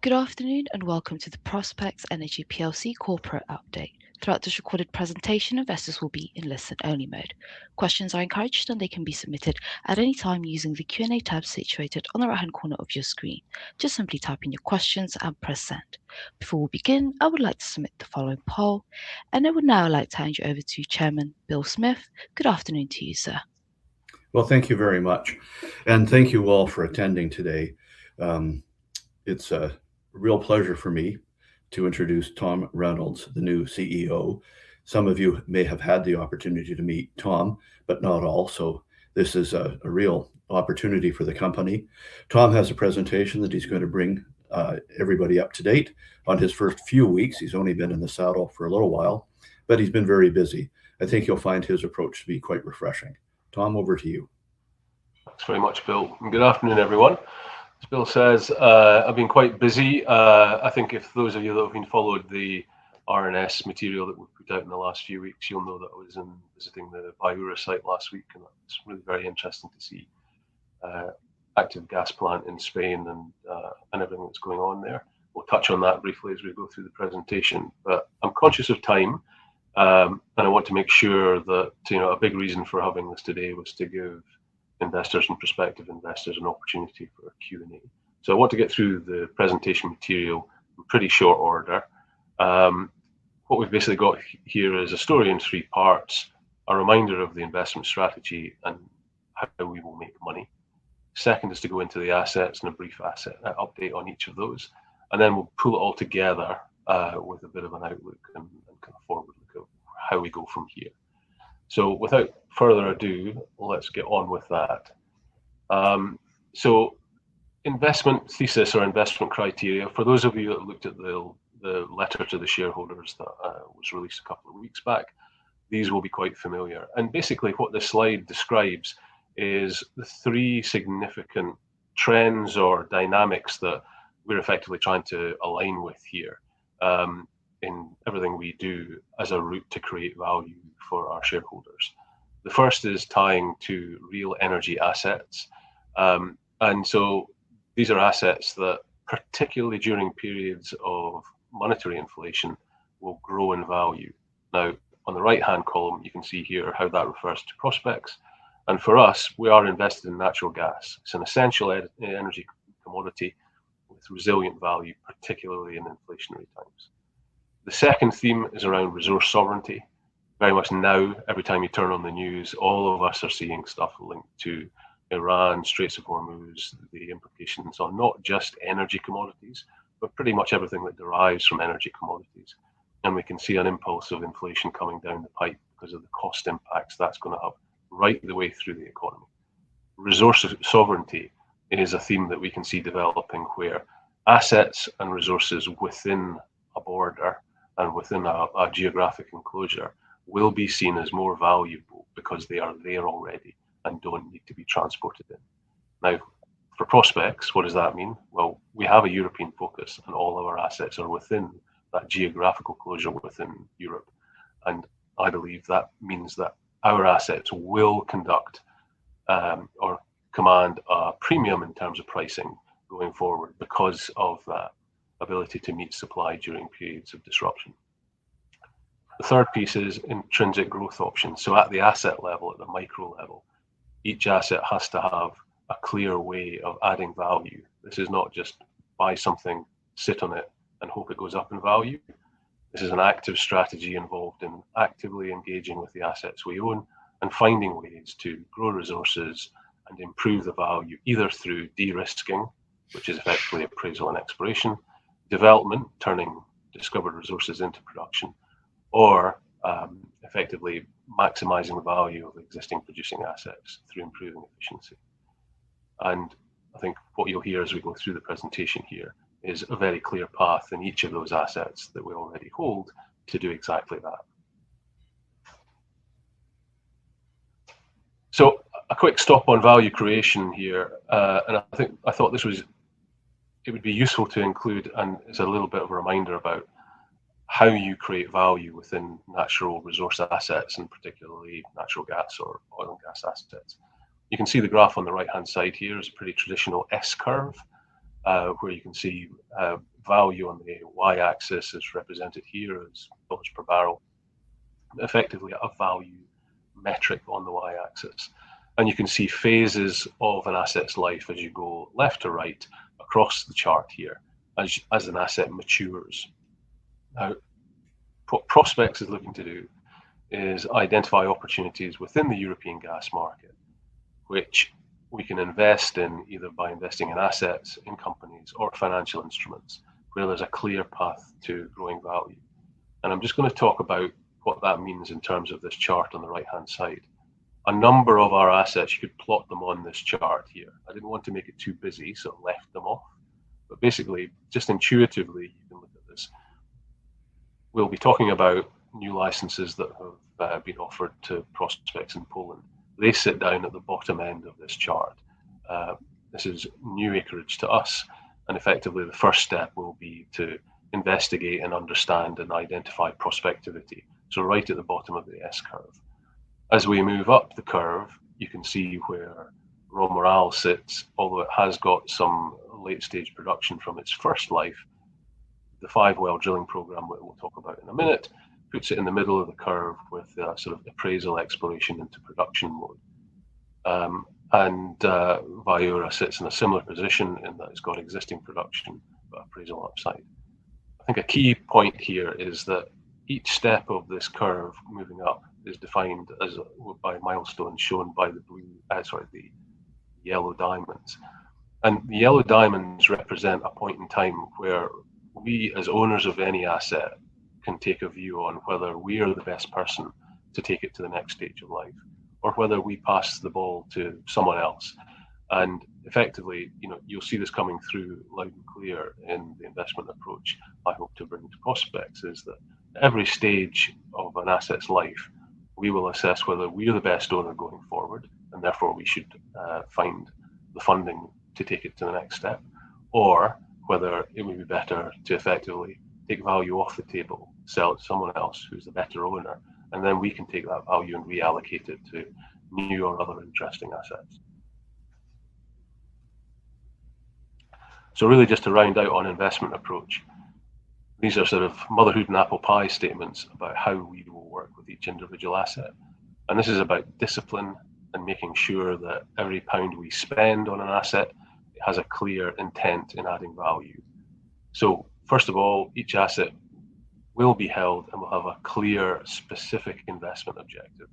Good afternoon and welcome to the PROSPEX Energy PLC corporate update. Throughout this recorded presentation, investors will be in listen-only mode. Questions are encouraged and they can be submitted at any time using the Q&A tab situated on the right-hand corner of your screen. Just simply type in your questions and press send. Before we begin, I would like to submit the following poll, and I would now like to hand you over to Chairman Bill Smith. Good afternoon to you, sir. Well, thank you very much. And thank you all for attending today. It's a real pleasure for me to introduce Tom Reynolds, the new CEO. Some of you may have had the opportunity to meet Tom, but not all. So this is a real opportunity for the company. Tom has a presentation that he's going to bring everybody up to date on his first few weeks. He's only been in the saddle for a little while, but he's been very busy. I think you'll find his approach to be quite refreshing. Tom, over to you. Thanks very much, Bill. And good afternoon, everyone. As Bill says, I've been quite busy. I think if those of you that have been followed the RNS material that we've put out in the last few weeks, you'll know that I was visiting the Payura site last week, and it's really very interesting to see active gas plant in Spain and everything that's going on there. We'll touch on that briefly as we go through the presentation, but I'm conscious of time. And I want to make sure that, a big reason for having this today was to give investors and prospective investors an opportunity for a Q&A. So I want to get through the presentation material in pretty short order. What we've basically got here is a story in three parts, a reminder of the investment strategy and how we will make money. Second is to go into the assets and a brief asset update on each of those. And then we'll pull it all together with a bit of an outlook and kind of forward look of how we go from here. So without further ado, let's get on with that. So investment thesis or investment criteria, for those of you that looked at the letter to the shareholders that was released a couple of weeks back, these will be quite familiar. And basically what this slide describes is the three significant trends or dynamics that we're effectively trying to align with here. In everything we do as a route to create value for our shareholders. The first is tying to real energy assets. And so these are assets that, particularly during periods of monetary inflation, will grow in value. Now, on the right-hand column, you can see here how that refers to PROSPEX. And for us, we are invested in natural gas. It's an essential energy commodity with resilient value, particularly in inflationary times. The second theme is around resource sovereignty. Very much now, every time you turn on the news, all of us are seeing stuff linked to Iran, Straits of Hormuz, the implications on not just energy commodities, but pretty much everything that derives from energy commodities. And we can see an impulse of inflation coming down the pipe because of the cost impacts that's going to have right the way through the economy. Resource sovereignty is a theme that we can see developing where assets and resources within a border and within a geographic enclosure will be seen as more valuable because they are there already and don't need to be transported in. Now, for PROSPEX, what does that mean? Well, we have a European focus and all of our assets are within that geographical closure within Europe. And I believe that means that our assets will conduct or command a premium in terms of pricing going forward because of that ability to meet supply during periods of disruption. The third piece is intrinsic growth options. So at the asset level, at the micro level, each asset has to have a clear way of adding value. This is not just buy something, sit on it, and hope it goes up in value. This is an active strategy involved in actively engaging with the assets we own and finding ways to grow resources and improve the value, either through de-risking, which is effectively appraisal and exploration, development, turning discovered resources into production, or effectively maximizing the value of existing producing assets through improving efficiency. And I think what you'll hear as we go through the presentation here is a very clear path in each of those assets that we already hold to do exactly that. So a quick stop on value creation here, and I thought it would be useful to include, and it's a little bit of a reminder about how you create value within natural resource assets, and particularly natural gas or oil and gas assets. You can see the graph on the right-hand side here is a pretty traditional S-curve. where you can see value on the y-axis is represented here as dollars per barrel, effectively a value metric on the y-axis. And you can see phases of an asset's life as you go left to right across the chart here as an asset matures. Now, what PROSPEX is looking to do is identify opportunities within the European gas market, which we can invest in either by investing in assets, in companies, or financial instruments, where there's a clear path to growing value. And I'm just going to talk about what that means in terms of this chart on the right-hand side. A number of our assets, you could plot them on this chart here. I didn't want to make it too busy, so I left them off. But basically, just intuitively, you can look at this. We'll be talking about new licenses that have been offered to PROSPEX in Poland. They sit down at the bottom end of this chart. This is new acreage to us, and effectively the first step will be to investigate and understand and identify prospectivity. So right at the bottom of the S-curve. As we move up the curve, you can see where Romeral sits, although it has got some late-stage production from its first life. The 5-well drilling program that we'll talk about in a minute puts it in the middle of the curve with sort of appraisal exploration into production mode. Viura sits in a similar position in that it's got existing production but appraisal upside. I think a key point here is that each step of this curve moving up is defined as by milestones shown by the the yellow diamonds. And the yellow diamonds represent a point in time where we, as owners of any asset, can take a view on whether we are the best person to take it to the next stage of life, or whether we pass the ball to someone else. And effectively, you'll see this coming through loud and clear in the investment approach I hope to bring to PROSPEX, is that at every stage of an asset's life, we will assess whether we are the best owner going forward, and therefore we should find the funding to take it to the next step, or whether it would be better to effectively take value off the table, sell it to someone else who's the better owner, and then we can take that value and reallocate it to new or other interesting assets. So really, just to round out on investment approach, these are sort of motherhood and apple pie statements about how we will work with each individual asset. And this is about discipline and making sure that every pound we spend on an asset has a clear intent in adding value. So first of all, each asset will be held and will have a clear, specific investment objective.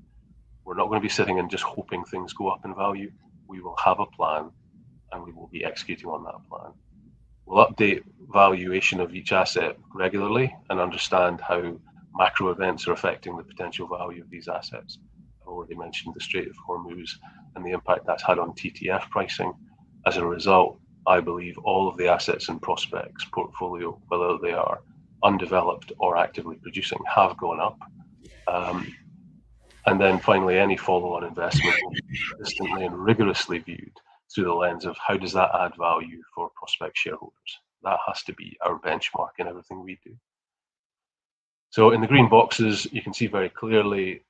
We're not going to be sitting and just hoping things go up in value. We will have a plan and we will be executing on that plan. We'll update valuation of each asset regularly and understand how macro events are affecting the potential value of these assets. I've already mentioned the Strait of Hormuz and the impact that's had on TTF pricing. As a result, I believe all of the assets in PROSPEX portfolio, whether they are undeveloped or actively producing, have gone up. And then finally, any follow-on investment will be consistently and rigorously viewed through the lens of how does that add value for PROSPEX shareholders. That has to be our benchmark in everything we do. So in the green boxes, you can see very clearly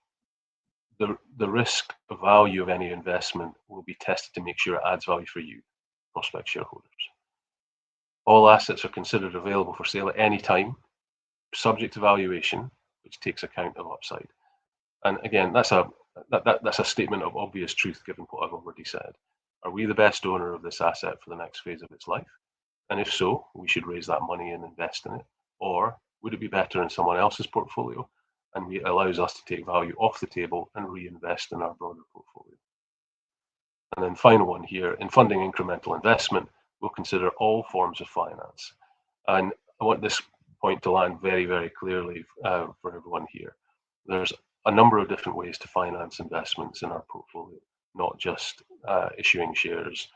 the risk value of any investment will be tested to make sure it adds value for you, PROSPEX shareholders. All assets are considered available for sale at any time, subject to valuation, which takes account of upside. And again, that's a statement of obvious truth given what I've already said. Are we the best owner of this asset for the next phase of its life? And if so, we should raise that money and invest in it. Or would it be better in someone else's portfolio? And it allows us to take value off the table and reinvest in our broader portfolio. And then final one here, in funding incremental investment, we'll consider all forms of finance. And I want this point to land very, very clearly for everyone here. There's a number of different ways to finance investments in our portfolio, not just issuing shares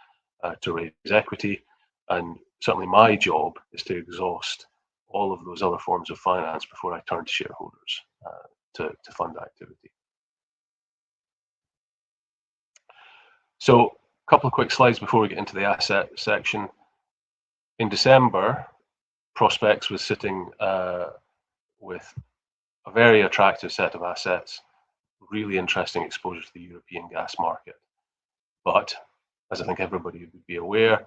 to raise equity. And certainly my job is to exhaust all of those other forms of finance before I turn to shareholders to fund activity. So a couple of quick slides before we get into the asset section. In December, PROSPEX was sitting with a very attractive set of assets, really interesting exposure to the European gas market. But as I think everybody would be aware,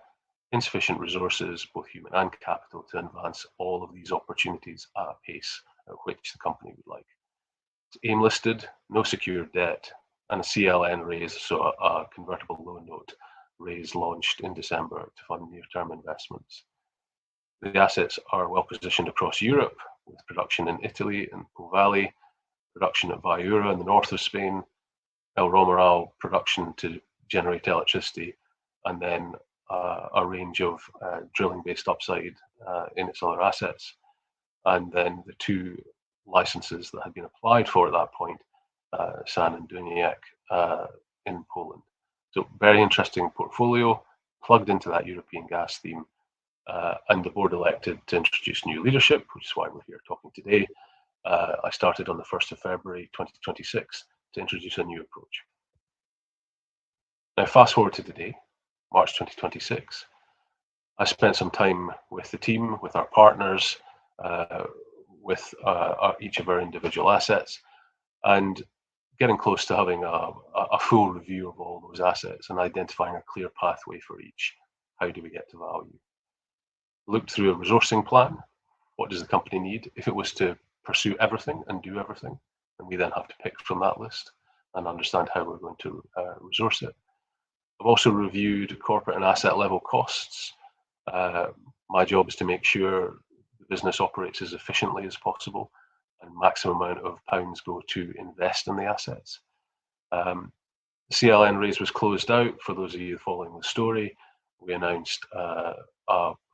insufficient resources, both human and capital, to advance all of these opportunities at a pace at which the company would like. It's AIM listed, no secured debt, and a CLN raise, so a convertible loan note raise, launched in December to fund near-term investments. The assets are well positioned across Europe, with production in Italy and Po Valley, production at Viura in the north of Spain, El Romeral production to generate electricity, and then a range of drilling-based upside in its other assets. And then the two licenses that had been applied for at that point, San and Duniac in Poland. So very interesting portfolio, plugged into that European gas theme. And the board elected to introduce new leadership, which is why we're here talking today. I started on the 1st of February 2026 to introduce a new approach. Now, fast forward to today, March 2026. I spent some time with the team, with our partners, with each of our individual assets, and getting close to having a full review of all those assets and identifying a clear pathway for each. How do we get to value? Looked through a resourcing plan. What does the company need? If it was to pursue everything and do everything, then we then have to pick from that list and understand how we're going to resource it. I've also reviewed corporate and asset level costs. My job is to make sure the business operates as efficiently as possible and maximum amount of pounds go to invest in the assets. The CLN raise was closed out. For those of you following the story, we announced a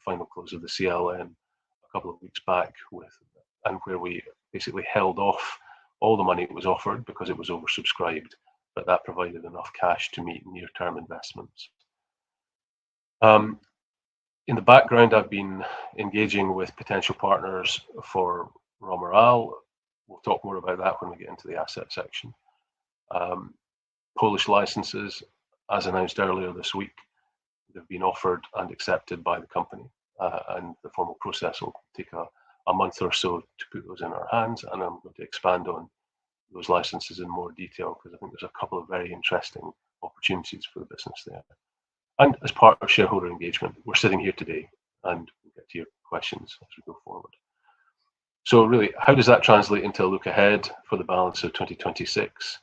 final close of the CLN a couple of weeks back, where we basically held off all the money that was offered because it was oversubscribed, but that provided enough cash to meet near-term investments. In the background, I've been engaging with potential partners for Romeral. We'll talk more about that when we get into the asset section. Polish licenses, as announced earlier this week, they've been offered and accepted by the company, and the formal process will take a month or so to put those in our hands, and I'm going to expand on those licenses in more detail because I think there's a couple of very interesting opportunities for the business there. And as part of shareholder engagement, we're sitting here today, and we'll get to your questions as we go forward. So really, how does that translate into a look ahead for the balance of 2026?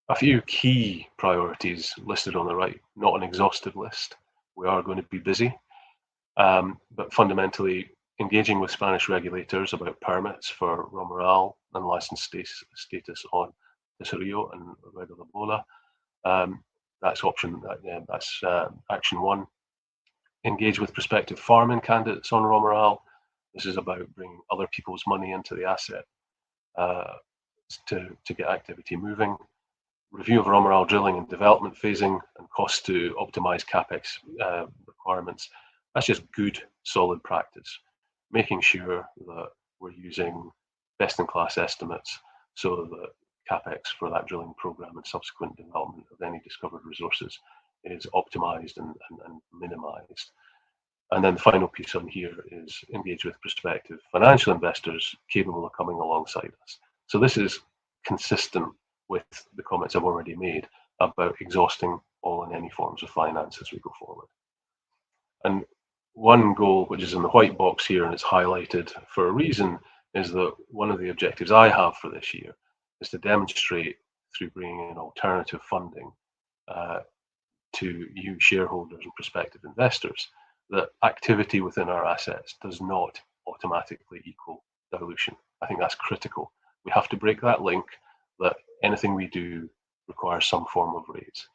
A few key priorities listed on the right, not an exhaustive list. We are going to be busy, but fundamentally engaging with Spanish regulators about permits for Romeral and license status on Tesorillo and Rueda de Bola. That's action one. Engage with prospective farming candidates on Romeral. This is about bringing other people's money into the asset to get activity moving. Review of Romeral drilling and development phasing and costs to optimize CapEx requirements. That's just good, solid practice. Making sure that we're using best-in-class estimates so that CapEx for that drilling program and subsequent development of any discovered resources is optimized and minimized. And then the final piece on here is engage with prospective financial investors capable of coming alongside us. So this is consistent with the comments I've already made about exhausting all and any forms of finance as we go forward. And one goal, which is in the white box here and it's highlighted for a reason, is that one of the objectives I have for this year is to demonstrate through bringing in alternative funding to you shareholders and prospective investors that activity within our assets does not automatically equal dilution. I think that's critical. We have to break that link that anything we do requires some form of raise.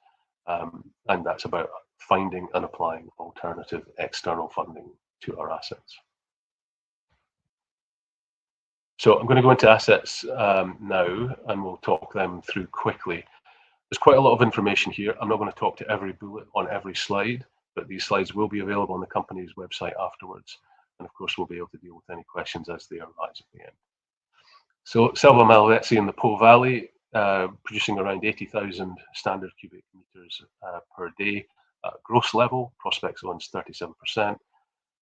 And that's about finding and applying alternative external funding to our assets. So I'm going to go into assets now, and we'll talk them through quickly. There's quite a lot of information here. I'm not going to talk to every bullet on every slide, but these slides will be available on the company's website afterwards. And of course, we'll be able to deal with any questions as they arise at the end. So Selva Malvezzi in the Po Valley, producing around 80,000 standard cubic meters per day at gross level. PROSPEX owns 37%.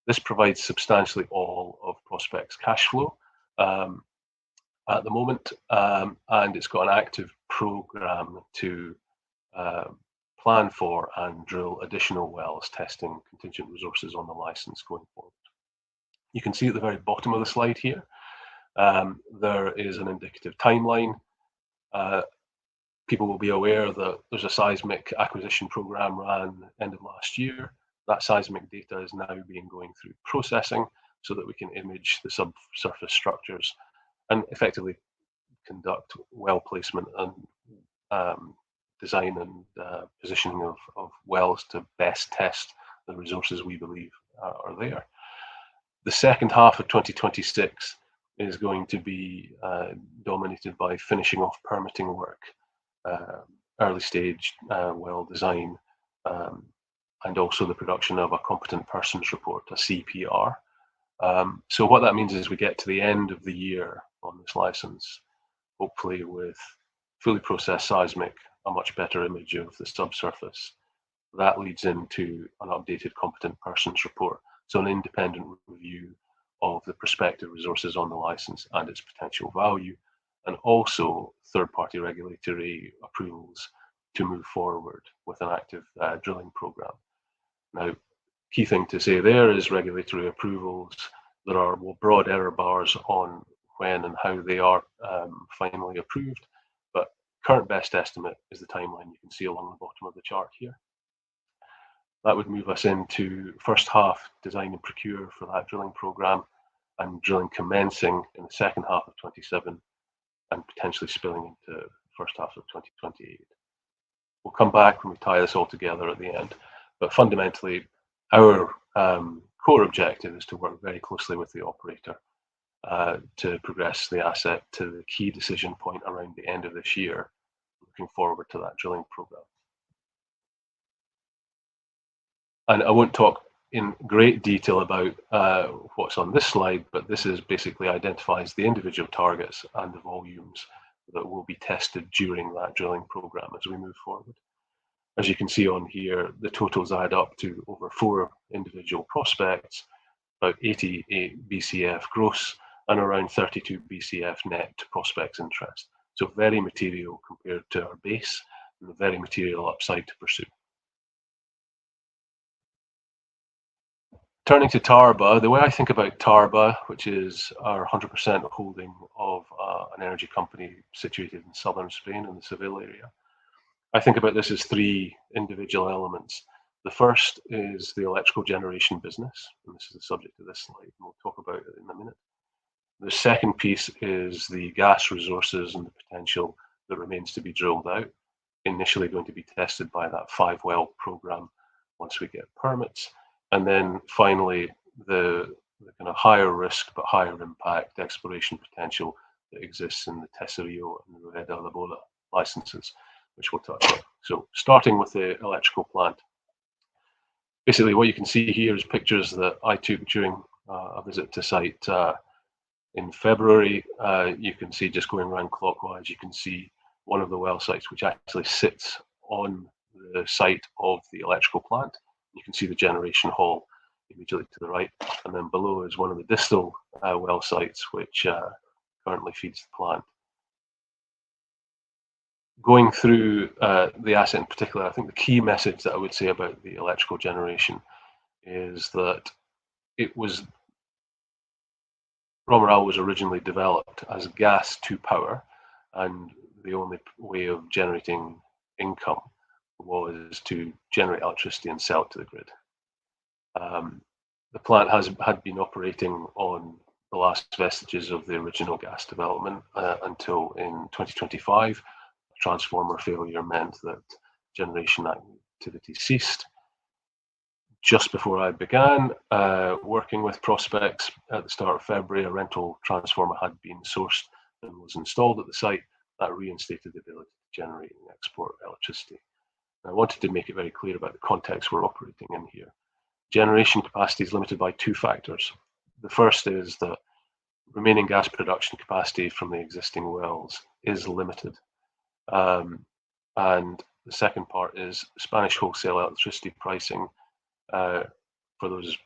This provides substantially all of PROSPEX cash flow at the moment, and it's got an active program to plan for and drill additional wells, testing contingent resources on the license going forward. You can see at the very bottom of the slide here, there is an indicative timeline. People will be aware that there's a seismic acquisition program ran end of last year. That seismic data is now going through processing so that we can image the subsurface structures and effectively conduct well placement and design and positioning of wells to best test the resources we believe are there. The second half of 2026 is going to be dominated by finishing off permitting work, early stage well design, and also the production of a competent persons report, a CPR. So what that means is we get to the end of the year on this license, hopefully with fully processed seismic, a much better image of the subsurface. That leads into an updated competent persons report, so an independent review of the prospective resources on the license and its potential value, and also third-party regulatory approvals to move forward with an active drilling program. Now, key thing to say there is regulatory approvals. There are broad error bars on when and how they are finally approved, but current best estimate is the timeline you can see along the bottom of the chart here. That would move us into first half design and procure for that drilling program, and drilling commencing in the second half of 27 and potentially spilling into first half of 2028. We'll come back when we tie this all together at the end, but fundamentally our core objective is to work very closely with the operator to progress the asset to the key decision point around the end of this year, looking forward to that drilling program. And I won't talk in great detail about what's on this slide, but this is basically identifies the individual targets and the volumes that will be tested during that drilling program as we move forward. As you can see on here, the totals add up to over 4 individual prospects, about 88 BCF gross and around 32 BCF net to prospects interest. So very material compared to our base, and a very material upside to pursue. Turning to Tarba, the way I think about Tarba, which is our 100% holding of an energy company situated in southern Spain in the Seville area, I think about this as 3 individual elements. The first is the electrical generation business, and this is the subject of this slide, and we'll talk about it in a minute. The second piece is the gas resources and the potential that remains to be drilled out, initially going to be tested by that 5-well program once we get permits. And then finally, the kind of higher risk but higher impact exploration potential that exists in the Tesorillo and the Rueda La Bola licenses, which we'll touch on. So starting with the electrical plant. Basically what you can see here is pictures that I took during a visit to site in February. You can see, just going around clockwise, you can see one of the well sites which actually sits on the site of the electrical plant. You can see the generation hall immediately to the right, and then below is one of the distal well sites which currently feeds the plant. Going through the asset in particular, I think the key message that I would say about the electrical generation is that Romeral was originally developed as gas to power, and the only way of generating income was to generate electricity and sell it to the grid. The plant had been operating on the last vestiges of the original gas development until in 2025. A transformer failure meant that generation activity ceased. Just before I began working with PROSPEX at the start of February, a rental transformer had been sourced and was installed at the site. That reinstated the ability to generate and export electricity. I wanted to make it very clear about the context we're operating in here. Generation capacity is limited by 2 factors. The first is that remaining gas production capacity from the existing wells is limited. And the second part is Spanish wholesale electricity pricing. For those,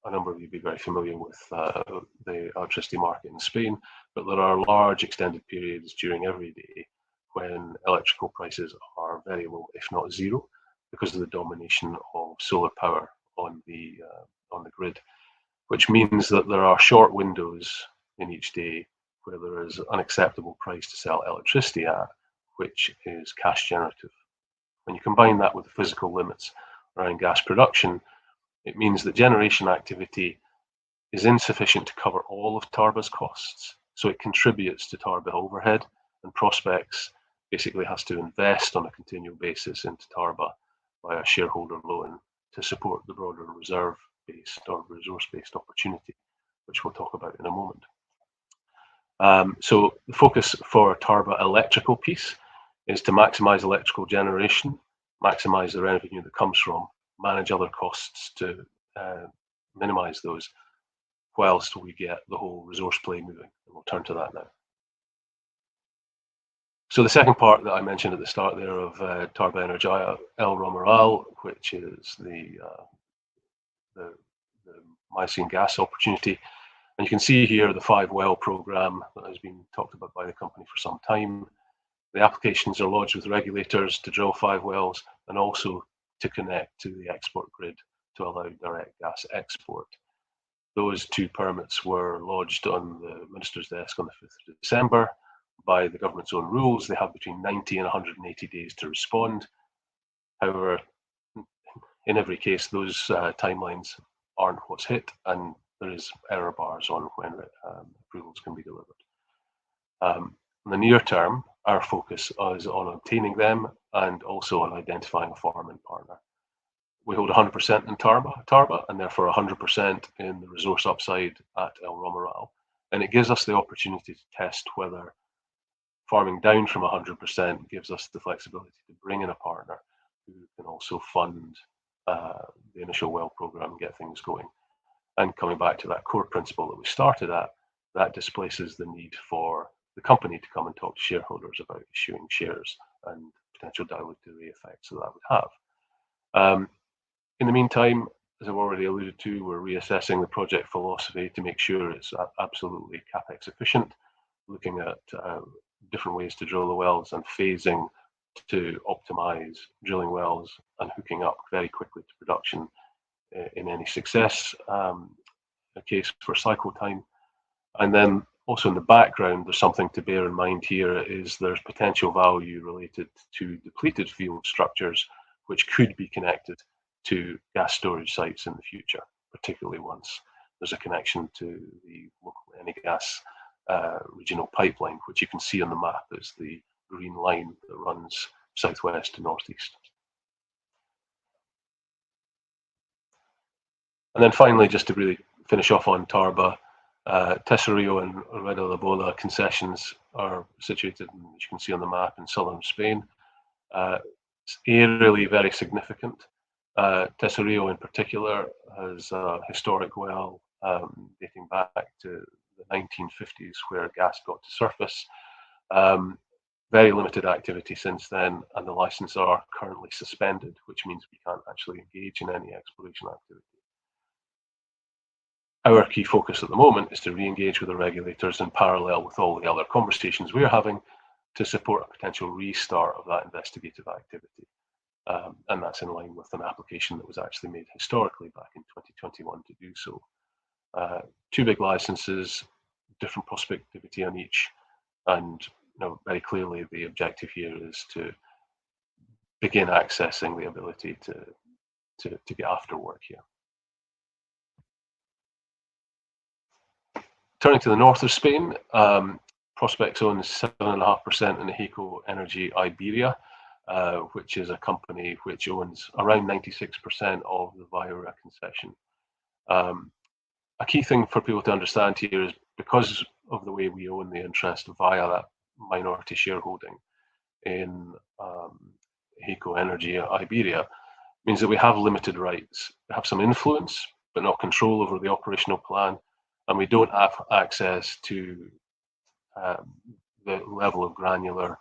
a number of you be very familiar with the electricity market in Spain, but there are large extended periods during every day when electrical prices are very low, if not zero, because of the domination of solar power on the grid, which means that there are short windows in each day where there is an acceptable price to sell electricity at, which is cash generative. When you combine that with the physical limits around gas production, it means that generation activity is insufficient to cover all of Tarba's costs. So it contributes to Tarba overhead, and PROSPEX basically has to invest on a continual basis into Tarba via shareholder loan to support the broader reserve-based or resource-based opportunity, which we'll talk about in a moment. So the focus for Tarba electrical piece is to maximize electrical generation, maximize the revenue that comes from, manage other costs to minimize those, whilst we get the whole resource play moving. And we'll turn to that now. So the second part that I mentioned at the start there of Tarba Energia El Romeral, which is the Miocene gas opportunity. And you can see here the 5-well program that has been talked about by the company for some time. The applications are lodged with regulators to drill 5 wells and also to connect to the export grid to allow direct gas export. Those 2 permits were lodged on the Minister's desk on the 5th of December. By the government's own rules, they have between 90 and 180 days to respond. However, in every case, those timelines aren't what's hit, and there is error bars on when approvals can be delivered. In the near term, our focus is on obtaining them and also on identifying a farming partner. We hold 100% in Tarba, and therefore 100% in the resource upside at El Romeral. And it gives us the opportunity to test whether farming down from 100% gives us the flexibility to bring in a partner who can also fund the initial well program and get things going. And coming back to that core principle that we started at, that displaces the need for the company to come and talk to shareholders about issuing shares and potential dilutive effects that would have. In the meantime, as I've already alluded to, we're reassessing the project philosophy to make sure it's absolutely CapEx efficient, looking at different ways to drill the wells and phasing to optimize drilling wells and hooking up very quickly to production in any success, a case for cycle time. And then also in the background, there's something to bear in mind here is there's potential value related to depleted field structures, which could be connected to gas storage sites in the future, particularly once there's a connection to the local Enigas regional pipeline, which you can see on the map as the green line that runs southwest to northeast. And then finally, just to really finish off on Tarba, Tesorillo and Rueda la Bola concessions are situated, as you can see on the map, in southern Spain. It's aerially very significant. Tesorillo in particular has a historic well dating back to the 1950s where gas got to surface. Very limited activity since then, and the licenses are currently suspended, which means we can't actually engage in any exploration activity. Our key focus at the moment is to re-engage with the regulators in parallel with all the other conversations we're having to support a potential restart of that investigative activity. And that's in line with an application that was actually made historically back in 2021 to do so. 2 big licenses, different prospectivity on each, and very clearly the objective here is to begin accessing the ability to get after work here. Turning to the north of Spain, PROSPEX owns 7.5% in HECO Energy Iberia, which is a company which owns around 96% of the Viura concession. A key thing for people to understand here is because of the way we own the interest via that minority shareholding in HECO Energy Iberia, means that we have limited rights. We have some influence, but not control over the operational plan, and we don't have access to the level of granular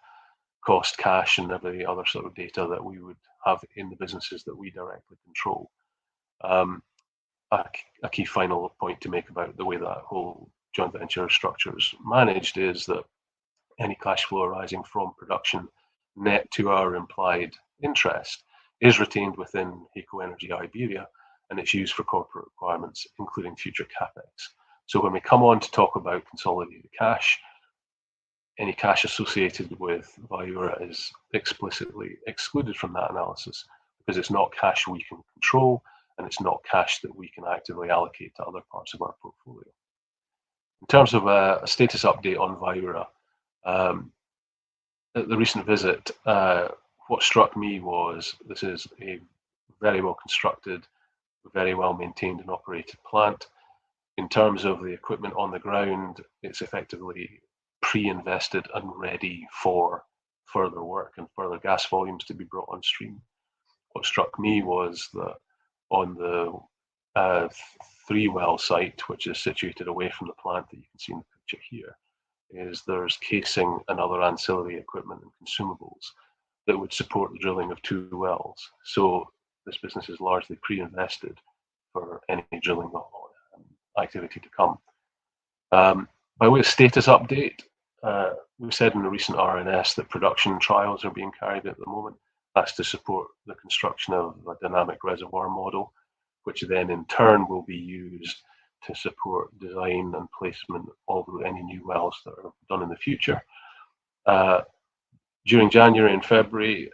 cost, cash, and every other sort of data that we would have in the businesses that we directly control. A key final point to make about the way that whole joint venture structure is managed is that any cash flow arising from production net to our implied interest is retained within HECO Energy Iberia, and it's used for corporate requirements, including future capex. So when we come on to talk about consolidated cash, any cash associated with Viura is explicitly excluded from that analysis because it's not cash we can control, and it's not cash that we can actively allocate to other parts of our portfolio. In terms of a status update on Viura, at the recent visit, what struck me was this is a very well constructed, very well maintained and operated plant. In terms of the equipment on the ground, it's effectively pre-invested and ready for further work and further gas volumes to be brought on stream. What struck me was that on the 3-well site, which is situated away from the plant that you can see in the picture here, is there's casing and other ancillary equipment and consumables that would support the drilling of 2 wells. So this business is largely pre-invested for any drilling activity to come. By way of status update, we've said in the recent RNS that production trials are being carried at the moment. That's to support the construction of a dynamic reservoir model, which then in turn will be used to support design and placement of any new wells that are done in the future. During January and February,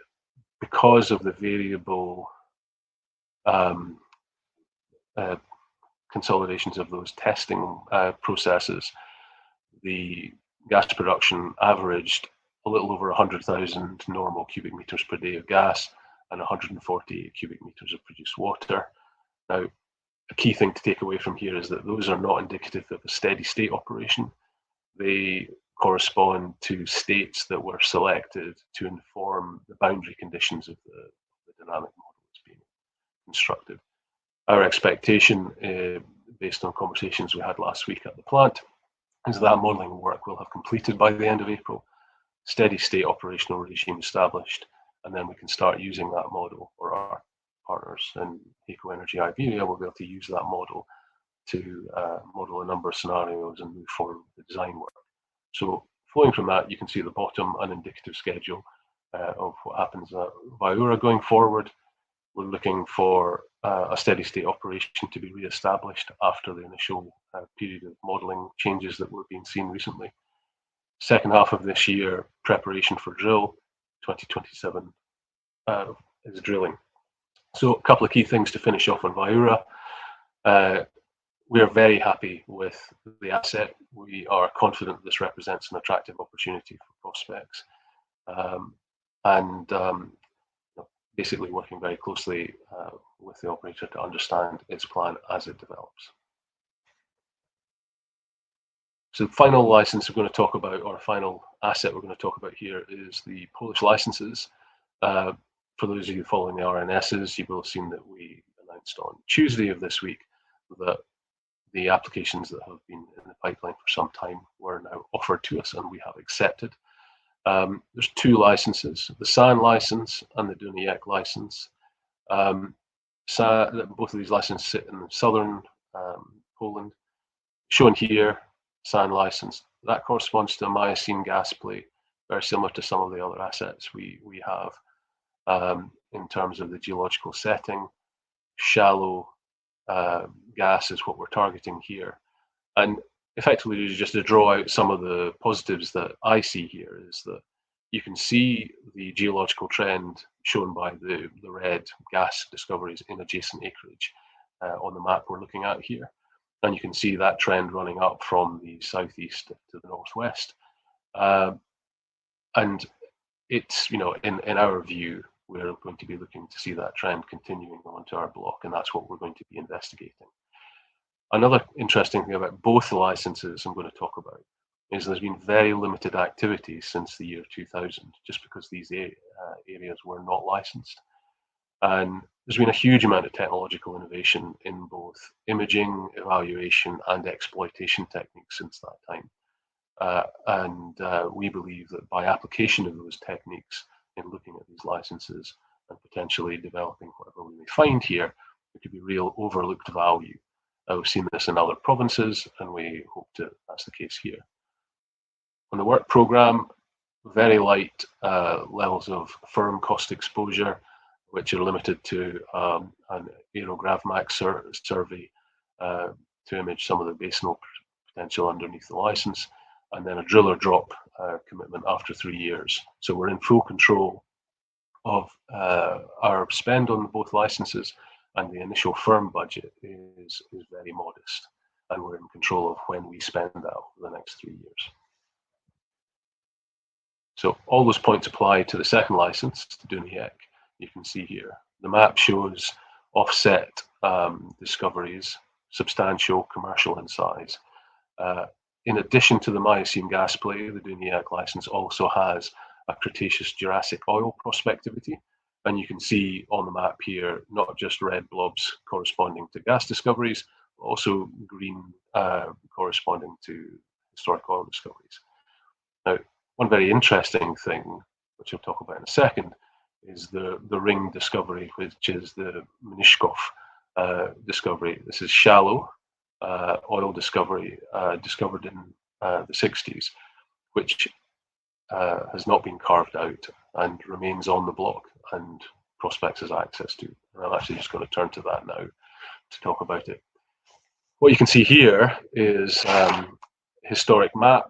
because of the variable consolidations of those testing processes, the gas production averaged a little over 100,000 normal cubic meters per day of gas and 148 cubic meters of produced water. Now, a key thing to take away from here is that those are not indicative of a steady state operation. They correspond to states that were selected to inform the boundary conditions of the dynamic model that's being constructed. Our expectation, based on conversations we had last week at the plant, is that modelling work will have completed by the end of April, steady state operational regime established, and then we can start using that model, or our partners in HECO Energy Iberia will be able to use that model to model a number of scenarios and move forward with the design work. So flowing from that, you can see at the bottom an indicative schedule of what happens at Viura going forward. We're looking for a steady state operation to be re-established after the initial period of modelling changes that were being seen recently. Second half of this year, preparation for drill. 2027 is drilling. So a couple of key things to finish off on Viura. We are very happy with the asset. We are confident this represents an attractive opportunity for PROSPEX, and basically working very closely with the operator to understand its plan as it develops. So the final license we're going to talk about, or final asset we're going to talk about here, is the Polish licenses. For those of you following the RNSs, you will have seen that we announced on Tuesday of this week that the applications that have been in the pipeline for some time were now offered to us, and we have accepted. There's 2 licenses, the SAN license and the Dunajec license. Both of these licenses sit in southern Poland. Shown here, SAN license, that corresponds to a Miocene gas play, very similar to some of the other assets we have in terms of the geological setting. Shallow gas is what we're targeting here. And effectively, just to draw out some of the positives that I see here, is that you can see the geological trend shown by the red gas discoveries in adjacent acreage on the map we're looking at here. And you can see that trend running up from the southeast to the northwest. And it's, in our view, we're going to be looking to see that trend continuing onto our block, and that's what we're going to be investigating. Another interesting thing about both the licenses I'm going to talk about is there's been very limited activity since the year 2000, just because these areas were not licensed. And there's been a huge amount of technological innovation in both imaging, evaluation, and exploitation techniques since that time. And we believe that by application of those techniques in looking at these licenses and potentially developing whatever we may find here, there could be real overlooked value. We've seen this in other provinces, and we hope that's the case here. On the work programme, very light levels of firm cost exposure, which are limited to an aerogravmax survey to image some of the basinal potential underneath the license, and then a drill or drop commitment after 3 years. So we're in full control of our spend on both licenses, and the initial firm budget is very modest, and we're in control of when we spend that over the next 3 years. So all those points apply to the second license, to Duniek. You can see here, the map shows offset discoveries, substantial, commercial in size. In addition to the Miocene gas play, the Duniek license also has a Cretaceous-Jurassic oil prospectivity. And you can see on the map here, not just red blobs corresponding to gas discoveries, but also green corresponding to historic oil discoveries. Now, one very interesting thing, which I'll talk about in a second, is the ring discovery, which is the Menishkov discovery. This is shallow oil discovery discovered in the 60s, which has not been carved out and remains on the block, and PROSPEX has access to. And I'm actually just going to turn to that now to talk about it. What you can see here is historic map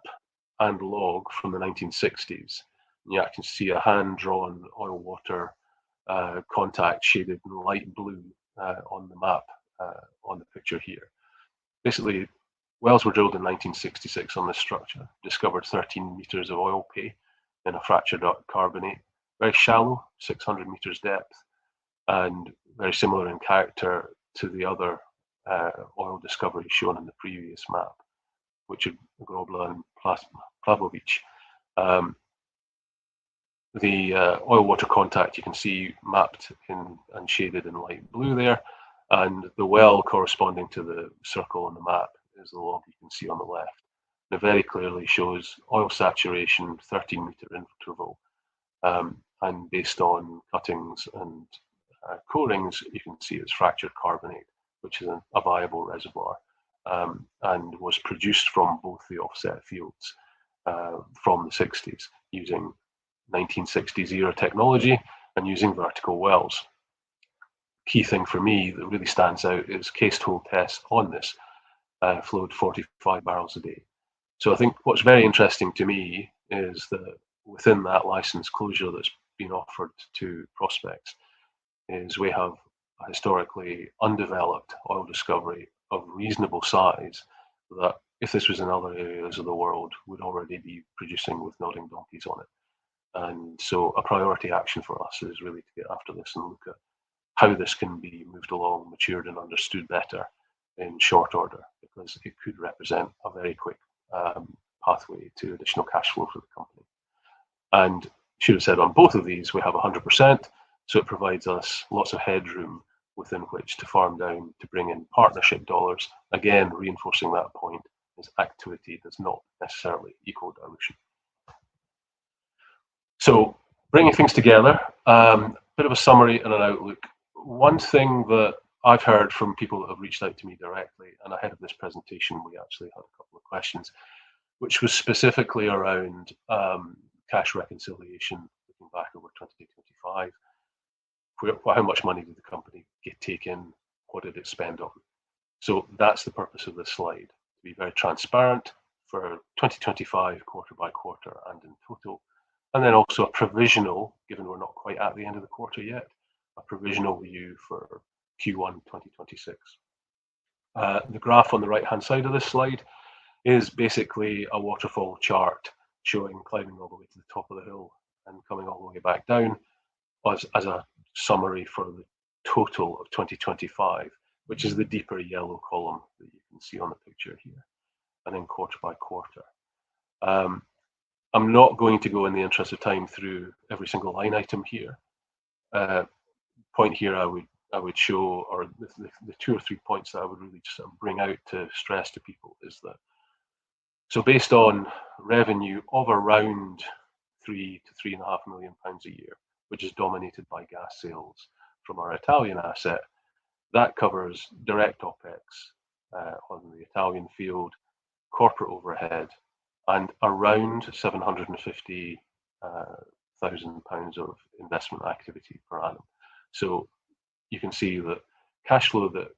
and log from the 1960s. You can see a hand-drawn oil-water contact shaded in light blue on the map on the picture here. Basically, wells were drilled in 1966 on this structure, discovered 13 meters of oil pay in a fractured carbonate, very shallow, 600 meters depth, and very similar in character to the other oil discoveries shown in the previous map, which are Grobla and Plavovich. The oil-water contact you can see mapped in and shaded in light blue there, and the well corresponding to the circle on the map is the log you can see on the left. It very clearly shows oil saturation, 13-meter interval, and based on cuttings and corings, you can see it's fractured carbonate, which is a viable reservoir, and was produced from both the offset fields from the 60s using 1960s era technology and using vertical wells. Key thing for me that really stands out is cased hole test on this flowed 45 barrels a day. So I think what's very interesting to me is that within that license closure that's been offered to PROSPEX is we have a historically undeveloped oil discovery of reasonable size that, if this was in other areas of the world, would already be producing with nodding donkeys on it. And so a priority action for us is really to get after this and look at how this can be moved along, matured and understood better in short order, because it could represent a very quick pathway to additional cash flow for the company. And should have said on both of these, we have 100%, so it provides us lots of headroom within which to farm down to bring in partnership dollars. Again, reinforcing that point is activity does not necessarily equal dilution. So bringing things together, bit of a summary and an outlook. One thing that I've heard from people that have reached out to me directly, and ahead of this presentation, we actually had a couple of questions, which was specifically around cash reconciliation, looking back over 2025. How much money did the company take in? What did it spend on? So that's the purpose of this slide, to be very transparent for 2025, quarter by quarter and in total. And then also a provisional, given we're not quite at the end of the quarter yet, a provisional view for Q1 2026. The graph on the right-hand side of this slide is basically a waterfall chart showing climbing all the way to the top of the hill and coming all the way back down as a summary for the total of 2025, which is the deeper yellow column that you can see on the picture here, and then quarter by quarter. I'm not going to go in the interest of time through every single line item here. Point here I would show, or the 2 or 3 points that I would really just bring out to stress to people is that, so based on revenue of around £3 to £3.5 million a year, which is dominated by gas sales from our Italian asset, that covers direct OPEX on the Italian field, corporate overhead, and around £750,000 of investment activity per annum. So you can see that cash flow that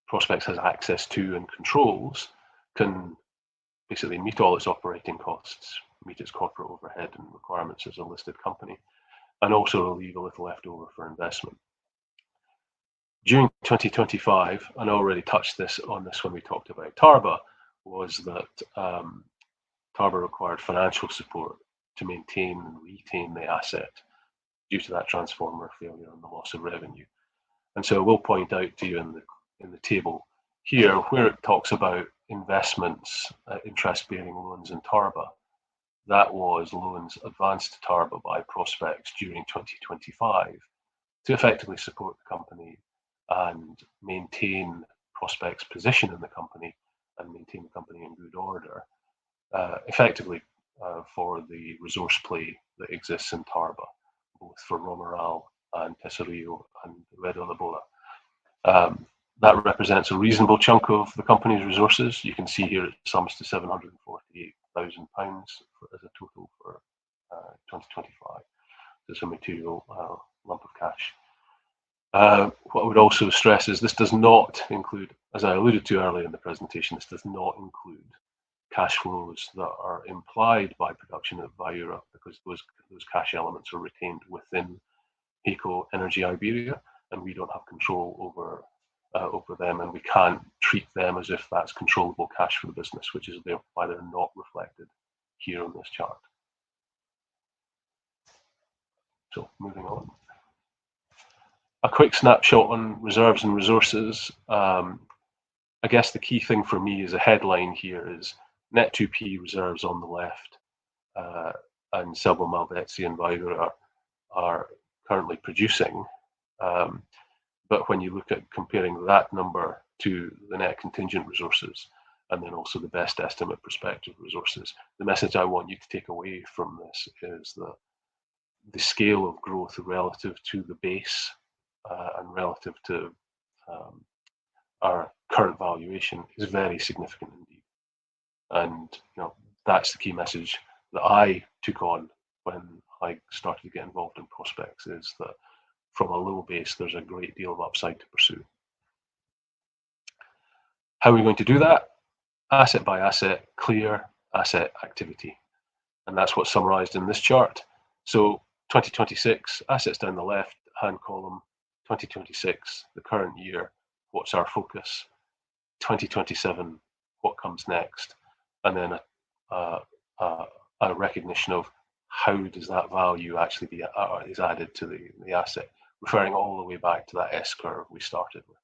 PROSPEX has access to and controls can basically meet all its operating costs, meet its corporate overhead and requirements as a listed company, and also leave a little left over for investment. During 2025, and I already touched on this when we talked about Tarba, was that Tarba required financial support to maintain and retain the asset due to that transformer failure and the loss of revenue. And so we'll point out to you in the table here where it talks about investments, interest-bearing loans in Tarba. That was loans advanced to Tarba by PROSPEX during 2025 to effectively support the company and maintain PROSPEX' position in the company and maintain the company in good order, effectively for the resource play that exists in Tarba, both for Romeral and Tesorillo and Red Olibola. That represents a reasonable chunk of the company's resources. You can see here it sums to £748,000 as a total for 2025. It's a material lump of cash. What I would also stress is this does not include, as I alluded to earlier in the presentation, this does not include cash flows that are implied by production at Viura, because those cash elements are retained within HECO Energy Iberia, and we don't have control over them, and we can't treat them as if that's controllable cash for the business, which is why they're not reflected here on this chart. So moving on. A quick snapshot on reserves and resources. I guess the key thing for me as a headline here is net 2P reserves on the left, and Selva Malvezzi and Viura are currently producing. But when you look at comparing that number to the net contingent resources, and then also the best estimate prospective resources, the message I want you to take away from this is that the scale of growth relative to the base and relative to our current valuation is very significant indeed. And that's the key message that I took on when I started to get involved in PROSPEX, is that from a low base, there's a great deal of upside to pursue. How are we going to do that? Asset by asset, clear asset activity. And that's what's summarized in this chart. So 2026, assets down the left-hand column, 2026, the current year, what's our focus? 2027, what comes next? And then a recognition of how does that value actually is added to the asset, referring all the way back to that S-curve we started with.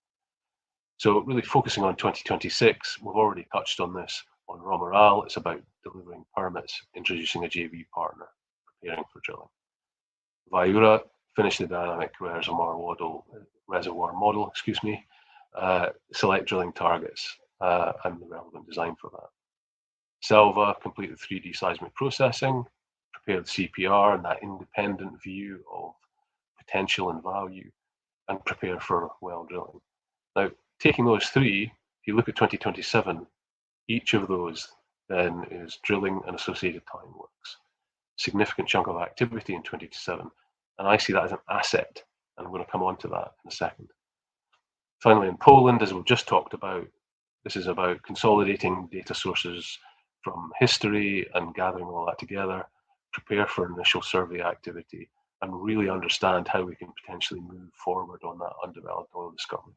So really focusing on 2026, we've already touched on this on Romeral. It's about delivering permits, introducing a JV partner, preparing for drilling. Viura, finish the dynamic reservoir model, select drilling targets and the relevant design for that. Selva, complete the 3D seismic processing, prepare the CPR and that independent view of potential and value, and prepare for well drilling. Now, taking those three, if you look at 2027, each of those then is drilling and associated time works. Significant chunk of activity in 2027, and I see that as an asset, and I'm going to come on to that in a second. Finally, in Poland, as we've just talked about, this is about consolidating data sources from history and gathering all that together, prepare for initial survey activity, and really understand how we can potentially move forward on that undeveloped oil discovery.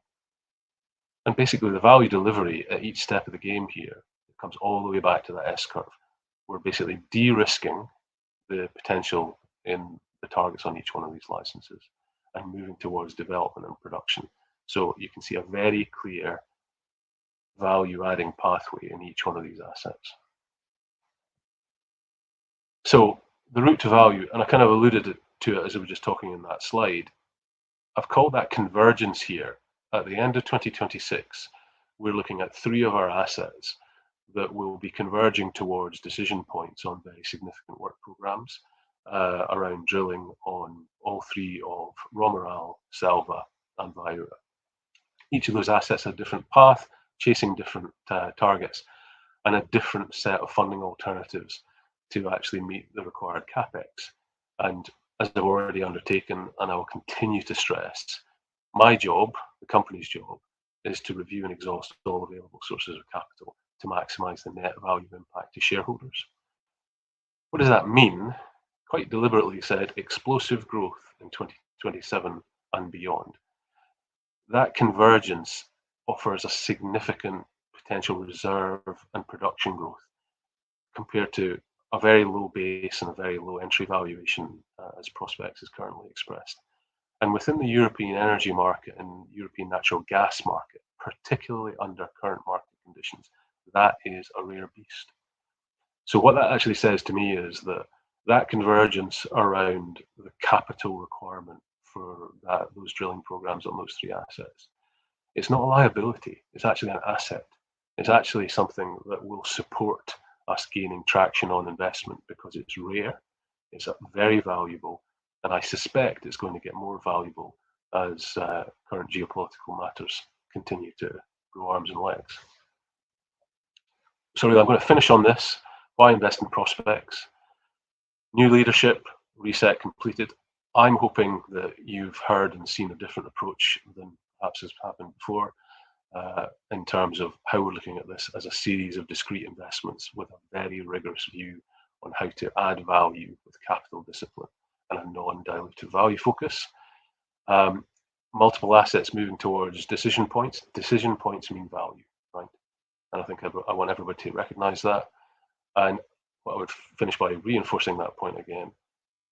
And basically the value delivery at each step of the game here, it comes all the way back to that S-curve. We're basically de-risking the potential in the targets on each one of these licenses and moving towards development and production. So you can see a very clear value-adding pathway in each one of these assets. So the route to value, and I kind of alluded to it as I was just talking in that slide, I've called that convergence here. At the end of 2026, we're looking at 3 of our assets that will be converging towards decision points on very significant work programs around drilling on all 3 of Romeral, Selva, and Viura. Each of those assets has a different path, chasing different targets, and a different set of funding alternatives to actually meet the required capex. And as I've already undertaken, and I will continue to stress, my job, the company's job, is to review and exhaust all available sources of capital to maximise the net value impact to shareholders. What does that mean? Quite deliberately said, explosive growth in 2027 and beyond. That convergence offers a significant potential reserve and production growth compared to a very low base and a very low entry valuation as PROSPEX is currently expressed. And within the European energy market and European natural gas market, particularly under current market conditions, that is a rare beast. So what that actually says to me is that convergence around the capital requirement for those drilling programs on those three assets, it's not a liability, it's actually an asset. It's actually something that will support us gaining traction on investment because it's rare, it's very valuable, and I suspect it's going to get more valuable as current geopolitical matters continue to grow arms and legs. So I'm going to finish on this. Why invest in PROSPEX? New leadership, reset completed. I'm hoping that you've heard and seen a different approach than perhaps has happened before in terms of how we're looking at this as a series of discrete investments with a very rigorous view on how to add value with capital discipline and a non-dilutive value focus. Multiple assets moving towards decision points. Decision points mean value, right? And I think I want everybody to recognize that. And I would finish by reinforcing that point again,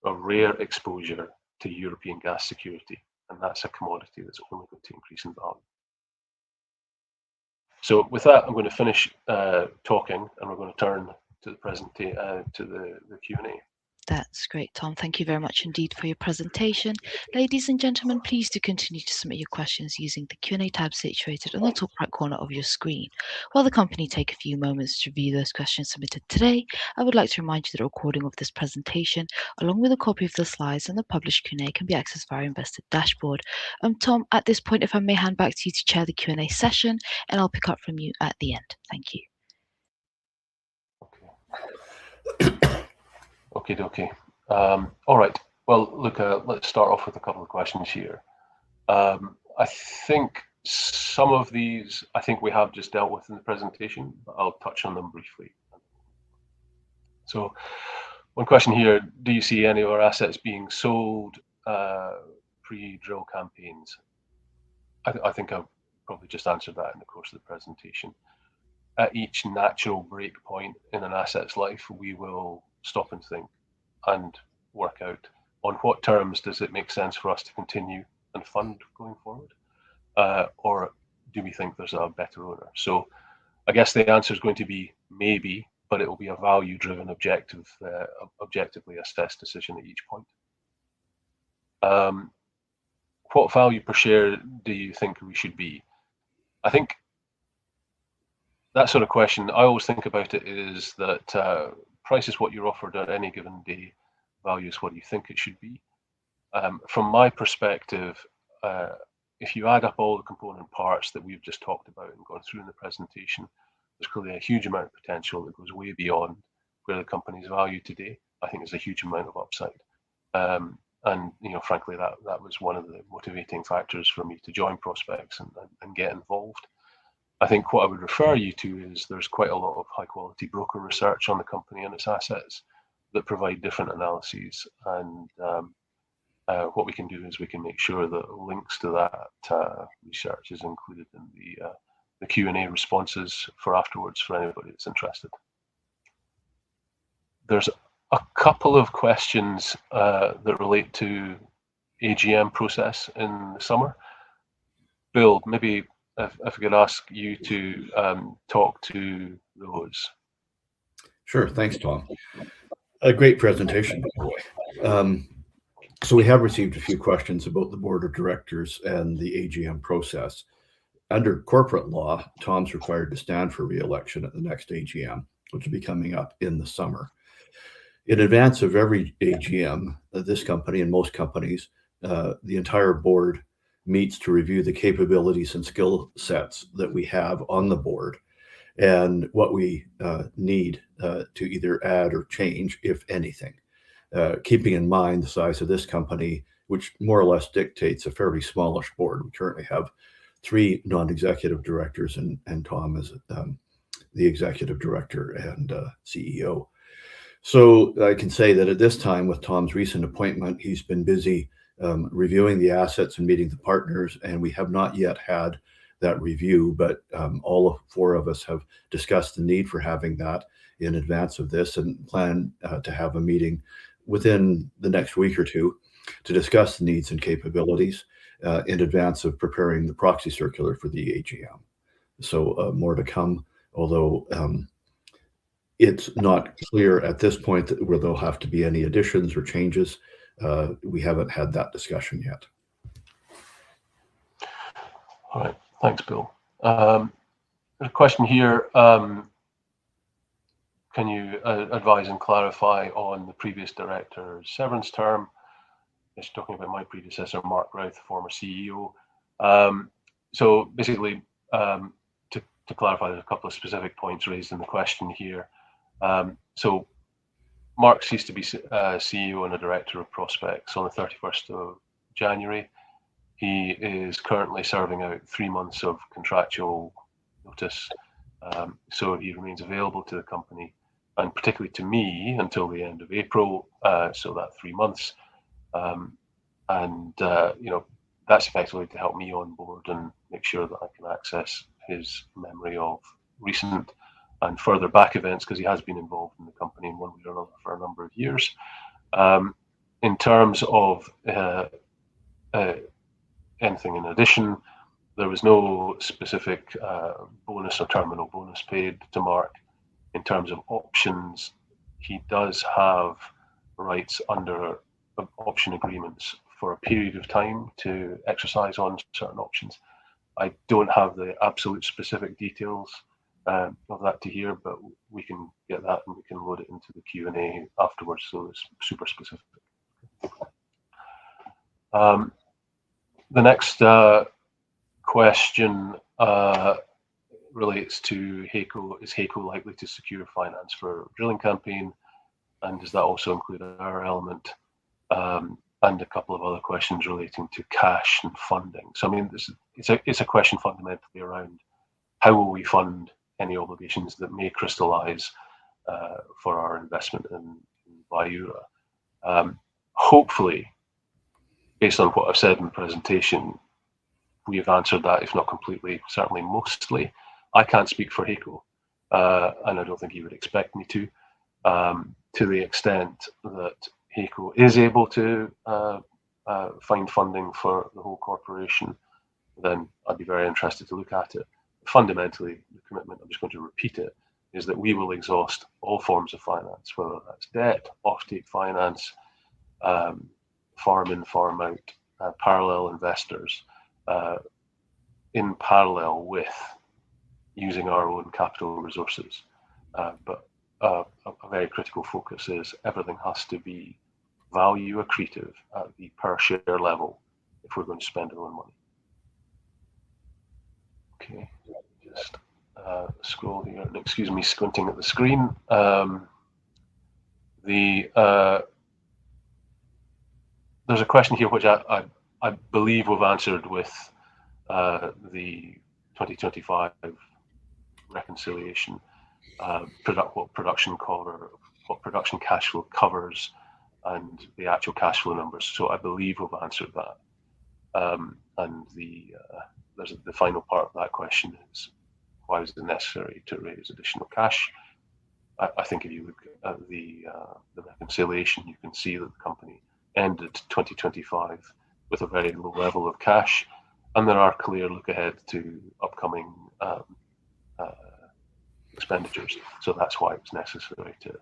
a rare exposure to European gas security, and that's a commodity that's only going to increase in value. So with that, I'm going to finish talking, and we're going to turn to the Q&A. That's great, Tom. Thank you very much indeed for your presentation. Ladies and gentlemen, please do continue to submit your questions using the Q&A tab situated on the top right corner of your screen. While the company take a few moments to review those questions submitted today, I would like to remind you that a recording of this presentation, along with a copy of the slides and the published Q&A, can be accessed via our investor dashboard. Tom, at this point, if I may hand back to you to chair the Q&A session, and I'll pick up from you at the end. Thank you. Okay. All right. Well, look, let's start off with a couple of questions here. I think some of these, we have just dealt with in the presentation, but I'll touch on them briefly. So one question here, do you see any of our assets being sold pre-drill campaigns? I think I've probably just answered that in the course of the presentation. At each natural break point in an asset's life, we will stop and think and work out on what terms does it make sense for us to continue and fund going forward, or do we think there's a better owner? So I guess the answer is going to be maybe, but it will be a value-driven, objectively assessed decision at each point. What value per share do you think we should be? I think that sort of question, I always think about it is that price is what you're offered at any given day, value is what you think it should be. From my perspective, if you add up all the component parts that we've just talked about and gone through in the presentation, there's clearly a huge amount of potential that goes way beyond where the company's valued today. I think there's a huge amount of upside. And frankly, that was one of the motivating factors for me to join PROSPEX and get involved. I think what I would refer you to is there's quite a lot of high quality broker research on the company and its assets that provide different analyses. And what we can do is we can make sure that links to that research is included in the Q&A responses for afterwards for anybody that's interested. There's a couple of questions that relate to AGM process in the summer. Bill, maybe if I could ask you to talk to those. Sure, thanks, Tom. A great presentation, by the way. So we have received a few questions about the board of directors and the AGM process. Under corporate law, Tom's required to stand for re-election at the next AGM, which will be coming up in the summer. In advance of every AGM, this company and most companies, the entire board meets to review the capabilities and skill sets that we have on the board and what we need to either add or change, if anything. keeping in mind the size of this company, which more or less dictates a fairly smallish board. We currently have 3 non-executive directors, and Tom is the executive director and CEO. So I can say that at this time, with Tom's recent appointment, he's been busy reviewing the assets and meeting the partners, and we have not yet had that review, but all 4 of us have discussed the need for having that in advance of this, and plan to have a meeting within the next week or 2 to discuss the needs and capabilities in advance of preparing the proxy circular for the AGM. So more to come, although it's not clear at this point where there'll have to be any additions or changes. We haven't had that discussion yet. All right, thanks, Bill. There's a question here. Can you advise and clarify on the previous director's severance term? It's talking about my predecessor, Mark Routh, former CEO. So basically, to clarify, there's a couple of specific points raised in the question here. So Mark ceased to be CEO and a director of PROSPEX on the 31st of January. He is currently serving out 3 months of contractual notice, so he remains available to the company, and particularly to me, until the end of April, so that 3 months. You know, that's effectively to help me on board and make sure that I can access his memory of recent and further back events, because he has been involved in the company in one way or another for a number of years. In terms of anything in addition, there was no specific bonus or terminal bonus paid to Mark. In terms of options, he does have rights under option agreements for a period of time to exercise on certain options. I don't have the absolute specific details of that to hear, but we can get that and we can load it into the Q&A afterwards, so it's super specific. The next question relates to HAECO. Is HAECO likely to secure finance for a drilling campaign? And does that also include our element? And a couple of other questions relating to cash and funding. So I mean, it's a question fundamentally around how will we fund any obligations that may crystallize for our investment in Viura. Hopefully, based on what I've said in the presentation, we have answered that, if not completely, certainly mostly. I can't speak for HAECO, and I don't think he would expect me to the extent that HAECO is able to find funding for the whole corporation, then I'd be very interested to look at it. Fundamentally, the commitment, I'm just going to repeat it, is that we will exhaust all forms of finance, whether that's debt, offtake finance, farm in, farm out, parallel investors, in parallel with using our own capital resources. But a very critical focus is everything has to be value accretive at the per share level if we're going to spend our own money. Okay, just scroll here, and excuse me squinting at the screen. There's a question here which I believe we've answered with the 2025 reconciliation, what production cash flow covers, and the actual cash flow numbers. So I believe we've answered that. And there's the final part of that question is, why is it necessary to raise additional cash? I think if you look at the reconciliation, you can see that the company ended 2025 with a very low level of cash, and there are clear look ahead to upcoming expenditures. So that's why it was necessary to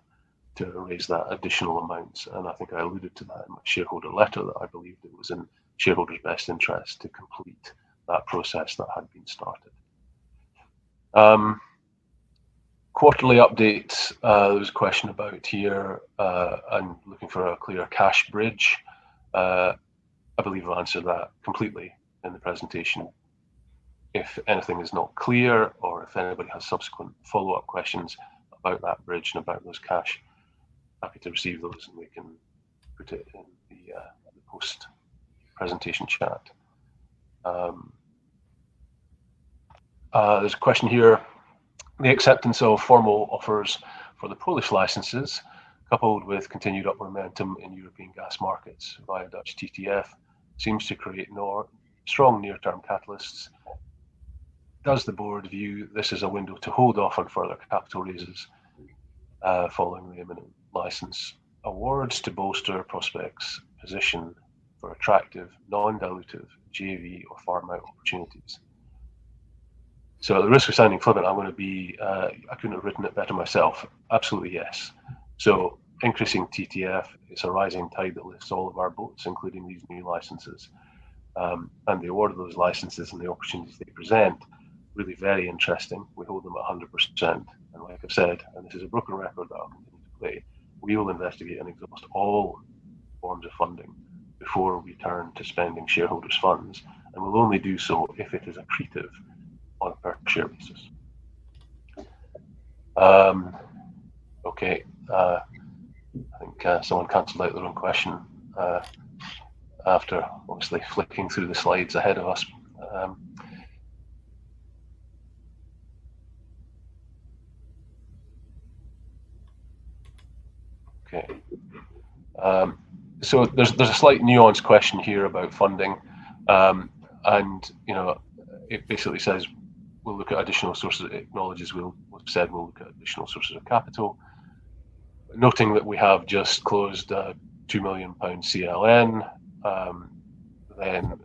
raise that additional amounts. And I think I alluded to that in my shareholder letter, that I believed it was in shareholders' best interest to complete that process that had been started. Quarterly updates, there was a question about here, and looking for a clear cash bridge. I believe I've answered that completely in the presentation. If anything is not clear, or if anybody has subsequent follow-up questions about that bridge and about those cash, happy to receive those, and we can put it in the post-presentation chat. There's a question here. The acceptance of formal offers for the Polish licenses, coupled with continued upward momentum in European gas markets via Dutch TTF, seems to create strong near-term catalysts. Does the board view this as a window to hold off on further capital raises following the imminent license awards to bolster PROSPEX' position for attractive, non-dilutive JV or farm-out opportunities? So at the risk of sounding flippant, I'm going to be, I couldn't have written it better myself. Absolutely yes. So increasing TTF, it's a rising tide that lifts all of our boats, including these new licenses. And the award of those licenses and the opportunities they present, really very interesting. We hold them at 100%. And like I've said, and this is a broken record that I'll continue to play, we will investigate and exhaust all forms of funding before we turn to spending shareholders' funds. And we'll only do so if it is accretive on a per share basis. Okay, I think someone cancelled out their own question after obviously flicking through the slides ahead of us. Okay, so there's a slight nuanced question here about funding, and you know, it basically says we'll look at additional sources. It acknowledges we'll look at additional sources of capital, noting that we have just closed a £2 million CLN. Then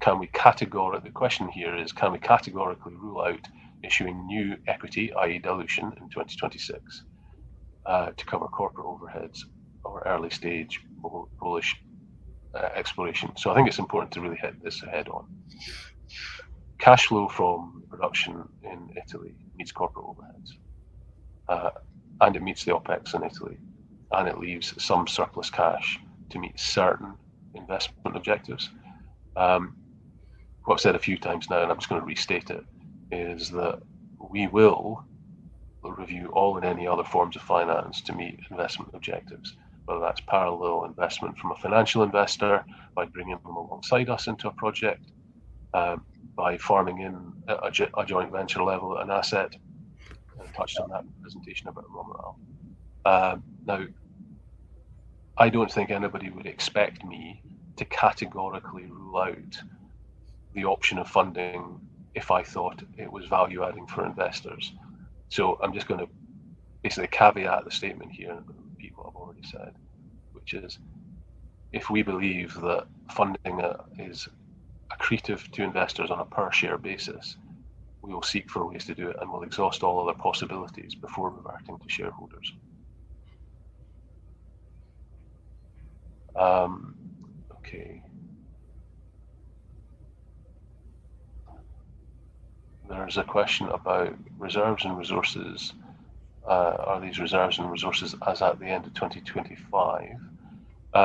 can we categorically, the question here is, can we categorically rule out issuing new equity, i.e. dilution, in 2026 to cover corporate overheads or early stage Polish exploration? So I think it's important to really hit this head on. Cash flow from production in Italy meets corporate overheads, and it meets the OPEX in Italy, and it leaves some surplus cash to meet certain investment objectives. What I've said a few times now, and I'm just going to restate it, is that we will review all and any other forms of finance to meet investment objectives, whether that's parallel investment from a financial investor, by bringing them alongside us into a project, by farming in a joint venture level an asset. I touched on that in the presentation about Romeral. Now, I don't think anybody would expect me to categorically rule out the option of funding if I thought it was value adding for investors. So I'm just going to basically caveat the statement here and repeat what I've already said, which is, if we believe that funding is accretive to investors on a per share basis, we will seek for ways to do it, and we'll exhaust all other possibilities before reverting to shareholders. Okay. There's a question about reserves and resources. Are these reserves and resources as at the end of 2025?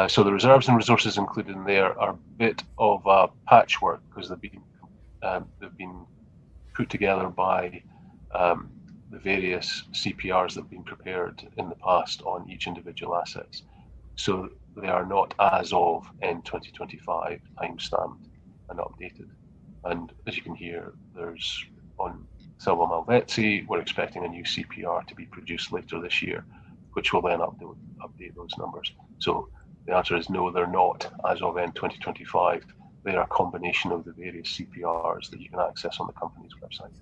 So the reserves and resources included in there are a bit of a patchwork, because they've been put together by the various CPRs that have been prepared in the past on each individual assets. So they are not as of end 2025 time-stamped and updated. And as you can hear, there's on Selva Malvezzi, we're expecting a new CPR to be produced later this year, which will then update those numbers. So the answer is no, they're not as of end 2025. They are a combination of the various CPRs that you can access on the company's website.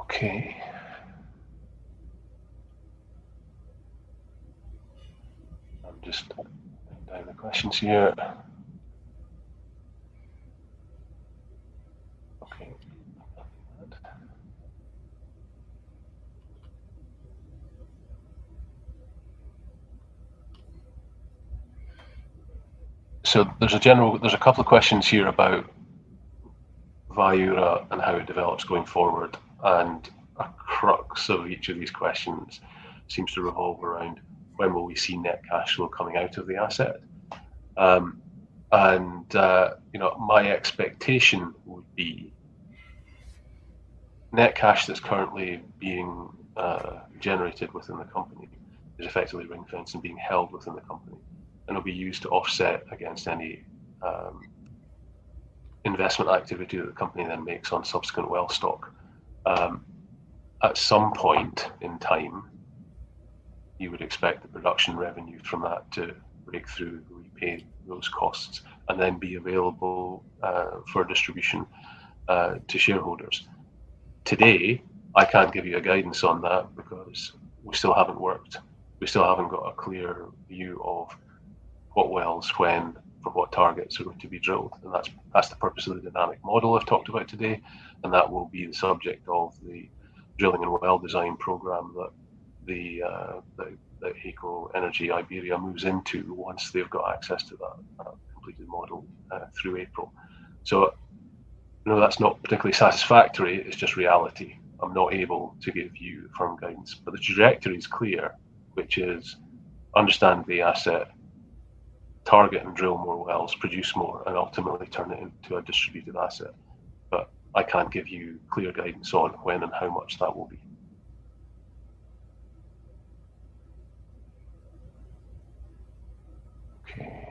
Okay. I'm just down the questions here. Okay. So there's a couple of questions here about Viura and how it develops going forward, and a crux of each of these questions seems to revolve around when will we see net cash flow coming out of the asset. You know, my expectation would be net cash that's currently being generated within the company is effectively ring fenced and being held within the company, and will be used to offset against any investment activity that the company then makes on subsequent well stock. At some point in time, you would expect the production revenue from that to break through, repay those costs, and then be available for distribution to shareholders. Today, I can't give you a guidance on that because we still haven't worked. We still haven't got a clear view of what wells, when, for what targets are going to be drilled, and that's the purpose of the dynamic model I've talked about today, and that will be the subject of the drilling and well design program that that HECO Energy Iberia moves into once they've got access to that completed model through April. So, that's not particularly satisfactory. It's just reality. I'm not able to give you firm guidance, but the trajectory is clear, which is understand the asset, target and drill more wells, produce more, and ultimately turn it into a distributed asset. But I can't give you clear guidance on when and how much that will be. Okay.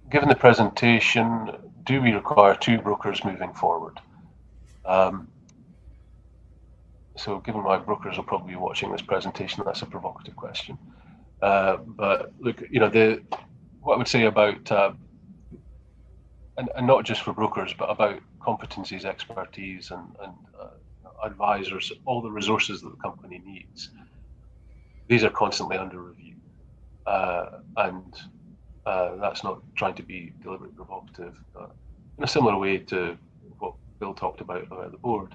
Given the presentation, do we require 2 brokers moving forward? So given my brokers will probably be watching this presentation, that's a provocative question. But look, what I would say about, and not just for brokers, but about competencies, expertise, and advisors, all the resources that the company needs, these are constantly under review. And that's not trying to be deliberately provocative, but in a similar way to what Bill talked about the board,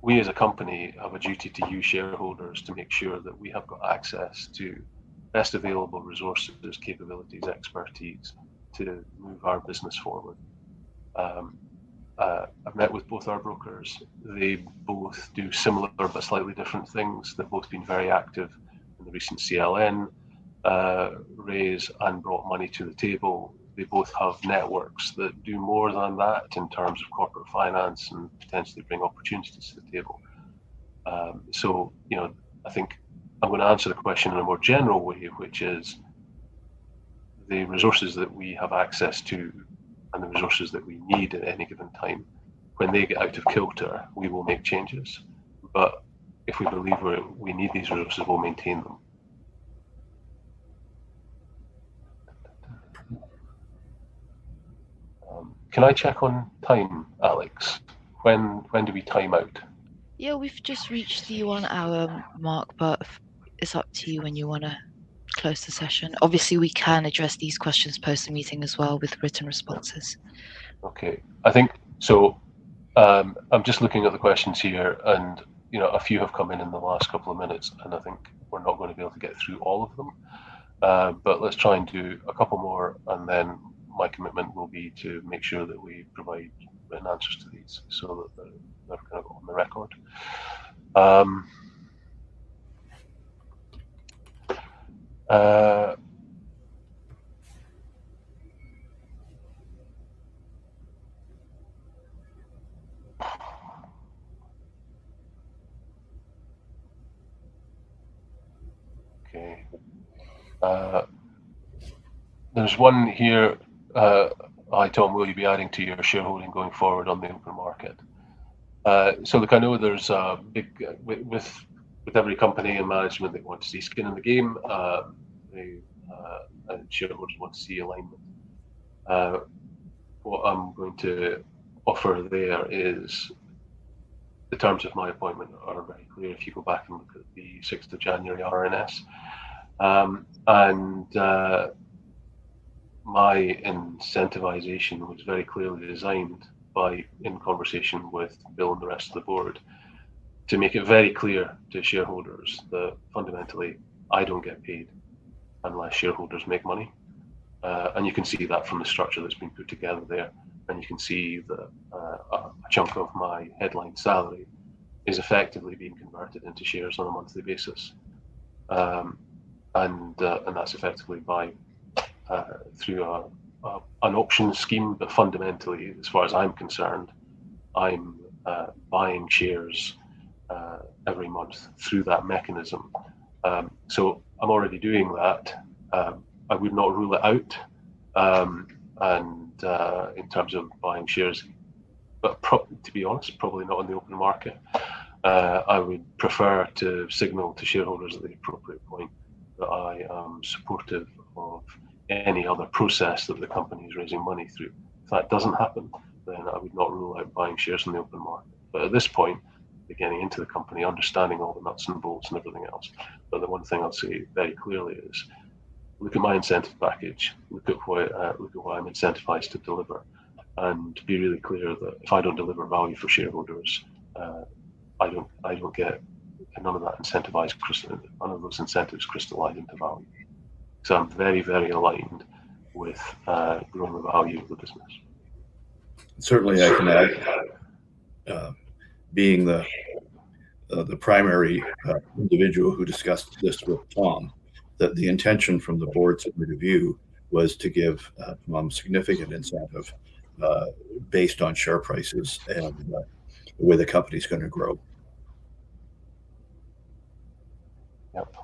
we as a company have a duty to you shareholders to make sure that we have got access to best available resources, capabilities, expertise to move our business forward. I've met with both our brokers. They both do similar but slightly different things. They've both been very active in the recent CLN raise and brought money to the table. They both have networks that do more than that in terms of corporate finance and potentially bring opportunities to the table. So, I think I'm going to answer the question in a more general way, which is the resources that we have access to and the resources that we need at any given time. When they get out of kilter, we will make changes. But if we believe we need these resources, we'll maintain them. Can I check on time, Alex? When do we time out? Yeah, we've just reached the 1 hour mark, but it's up to you when you want to close the session. Obviously, we can address these questions post the meeting as well with written responses. Okay, I think so. I'm just looking at the questions here, and a few have come in the last couple of minutes, and I think we're not going to be able to get through all of them. But let's try and do a couple more, and then my commitment will be to make sure that we provide written answers to these so that they're kind of on the record. Okay. There's one here. Hi Tom, will you be adding to your shareholding going forward on the open market? So look, I know there's a big with every company and management, they want to see skin in the game. And shareholders want to see alignment. What I'm going to offer there is the terms of my appointment are very clear if you go back and look at the 6th of January RNS. My incentivization was very clearly designed in conversation with Bill and the rest of the board, to make it very clear to shareholders that fundamentally I don't get paid unless shareholders make money. And you can see that from the structure that's been put together there. And you can see that a chunk of my headline salary is effectively being converted into shares on a monthly basis. And that's effectively by through an option scheme, but fundamentally, as far as I'm concerned, I'm buying shares every month through that mechanism. So I'm already doing that. I would not rule it out, and in terms of buying shares, but to be honest, probably not in the open market. I would prefer to signal to shareholders at the appropriate point that I am supportive of any other process that the company is raising money through. If that doesn't happen, then I would not rule out buying shares in the open market. But at this point, getting into the company, understanding all the nuts and bolts and everything else. But the one thing I'll say very clearly is, look at my incentive package, look at what I'm incentivized to deliver, and be really clear that if I don't deliver value for shareholders, I don't get none of that incentivized, none of those incentives crystallize into value. So I'm very, very aligned with growing the value of the business. Certainly, I can add, being the primary individual who discussed this with Tom, that the intention from the board's review was to give Tom significant incentive based on share prices and the way the company's going to grow. Yep.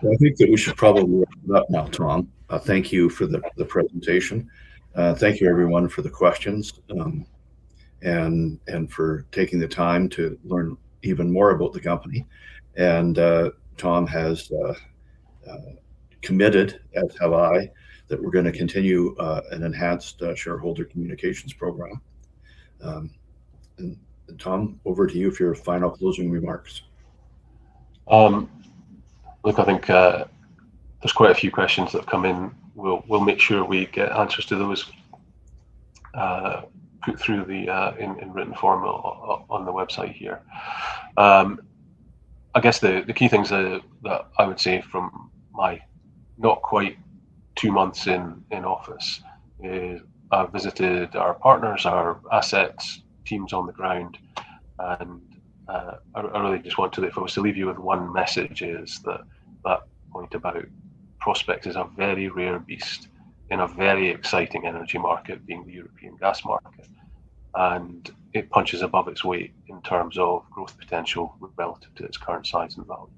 I think that we should probably wrap it up now, Tom. Thank you for the presentation. Thank you, everyone, for the questions and for taking the time to learn even more about the company. And Tom has committed, as have I, that we're going to continue an enhanced shareholder communications program. And Tom, over to you for your final closing remarks. Look, I think there's quite a few questions that have come in. We'll make sure we get answers to those put through the in written form on the website here. I guess the key things that I would say from my not quite 2 months in office is I've visited our partners, our assets, teams on the ground, and I really just want to, if I was to leave you with one message, is that point about PROSPEX is a very rare beast in a very exciting energy market, being the European gas market, and it punches above its weight in terms of growth potential relative to its current size and value.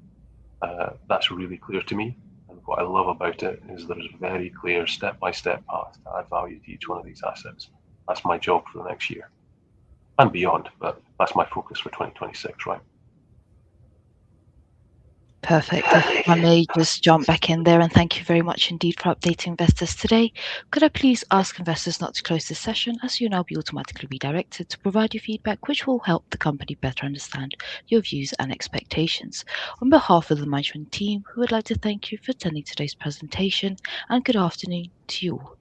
That's really clear to me, and what I love about it is there's a very clear step-by-step path to add value to each one of these assets. That's my job for the next year and beyond, but that's my focus for 2026, right? Perfect. If I may just jump back in there, and thank you very much indeed for updating investors today. Could I please ask investors not to close this session, as you'll now be automatically redirected to provide your feedback, which will help the company better understand your views and expectations. On behalf of the management team, we would like to thank you for attending today's presentation, and good afternoon to you all.